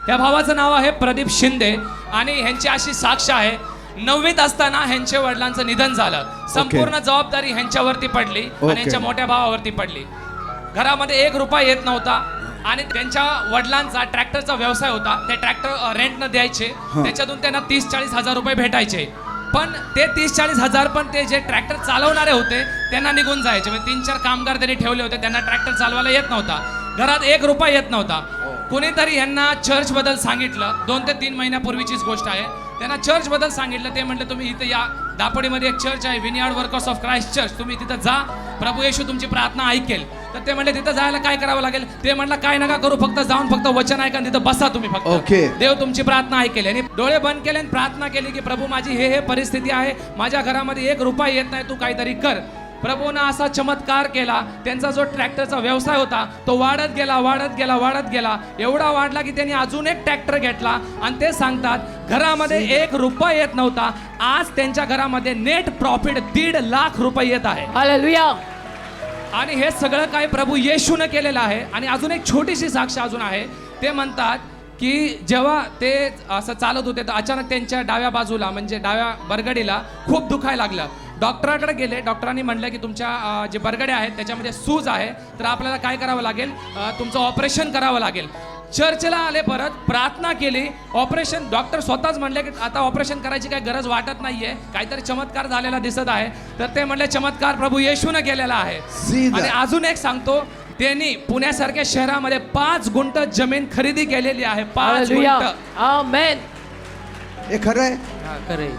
या भावाचं नाव आहे प्रदीप शिंदे आणि ह्यांची अशी साक्ष आहे, 9वीत असताना ह्यांच्या वडिलांचं निधन झालं. संपूर्ण जबाबदारी ह्यांच्यावरती पडली आणि ह्यांच्या मोठ्या भावावरती पडली. घरामध्ये 1 रुपया येत नव्हता आणि त्यांच्या वडिलांचा ट्रॅक्टरचा व्यवसाय होता. ते ट्रॅक्टर रेंटनं द्यायचे, त्याच्यातून त्यांना 30-40 हजार रुपये भेटायचे. पण ते 30-40 हजार पण ते जे ट्रॅक्टर चालवणारे होते त्यांना निघून जायचे. म्हणजे 3-4 कामगार त्यांनी ठेवले होते, त्यांना ट्रॅक्टर चालवायला येत नव्हता. घरात 1 रुपया येत नव्हता. कोणीतरी यांना चर्च बद्दल सांगितलं. 2 ते 3 महिन्यापूर्वीचीच गोष्ट आहे. त्यांना चर्च बद्दल सांगितलं. ते म्हटले तुम्ही इथं या, दापोडीमध्ये एक चर्च आहे, विनियार्ड वर्कर्स ऑफ क्राइस्ट चर्च, तुम्ही तिथं जा, प्रभू येशू तुमची प्रार्थना ऐकेल. तर ते म्हणले तिथं जायला काय करावं लागेल? ते म्हटलं काय नका करू, फक्त जाऊन फक्त वचन ऐका, तिथं बसा तुम्ही फक्त, देव तुमची प्रार्थना ऐकेल. आणि डोळे बंद केले आणि प्रार्थना केली की प्रभू माझी हे परिस्थिती आहे, माझ्या घरामध्ये 1 रुपया येत नाही, तू काहीतरी कर. प्रभूनं असा चमत्कार केला. त्यांचा जो ट्रॅक्टरचा व्यवसाय होता तो वाढत गेला. एवढा वाढला की त्यांनी अजून एक ट्रॅक्टर घेतला आणि ते सांगतात घरामध्ये 1 रुपया येत नव्हता. आज त्यांच्या घरामध्ये नेट प्रॉफिट 1.5 लाख रुपये येत आहे. हालेलुया. आणि हे सगळं काय प्रभू येशूनं केलेलं आहे. आणि अजून एक छोटीशी साक्ष अजून आहे. ते म्हणतात की जेव्हा ते असं चालत होते तर अचानक त्यांच्या डाव्या बाजूला म्हणजे डाव्या बरगडीला खूप दुखायला लागलं. डॉक्टराकडे गेले. डॉक्टरांनी म्हणलं की तुमच्या जे बरगडे आहेत त्याच्यामध्ये सूज आहे, तर आपल्याला काय करावं लागेल, तुमचं ऑपरेशन करावं लागेल. चर्चला आले, परत प्रार्थना केली, ऑपरेशन. डॉक्टर स्वतःच म्हणले की आता ऑपरेशन करायची काही गरज वाटत नाहीये, काहीतरी चमत्कार झालेला दिसत आहे. तर ते म्हणले चमत्कार प्रभू येशूनं केलेला आहे. आणि अजून एक सांगतो, त्यांनी पुण्यासारख्या शहरामध्ये 5 गुंठ जमीन खरेदी केलेली आहे. 5 गुंठ. आमेन. हे खरं आहे. खरे.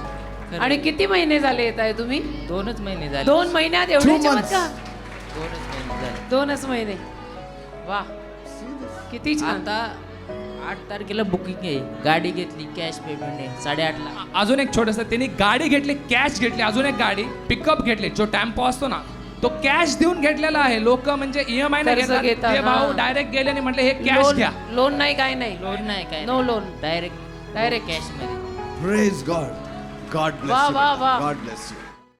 आणि किती महिने झाले येत आहे तुम्ही? 2च महिने झाले. 2 महिन्यात एवढे 2 months. चमत्कार? 2च महिने झाले. 2च महिने. वा, किती छान. आता 8 तारखेला बुकिंग आहे. गाडी घेतली कॅश पेमेंट आहे 8.5 लाख. अजून एक छोटस, त्यांनी गाडी घेतली, कॅश घेतली. अजून एक गाडी पिकअप घेतली, जो टेम्पो असतो ना तो कॅश देऊन घेतलेला आहे. लोक म्हणजे EMI नाही कर्ज घेतात, घेतात. ते भाऊ हा. डायरेक्ट गेले आणि म्हटले हे कॅश घ्या. लोन नाही, काय नाही. लोन नाही काय. No loan. Direct Direct. Cash मध्ये. Praise God. God bless वाह, you. वाह, वाह. God bless you.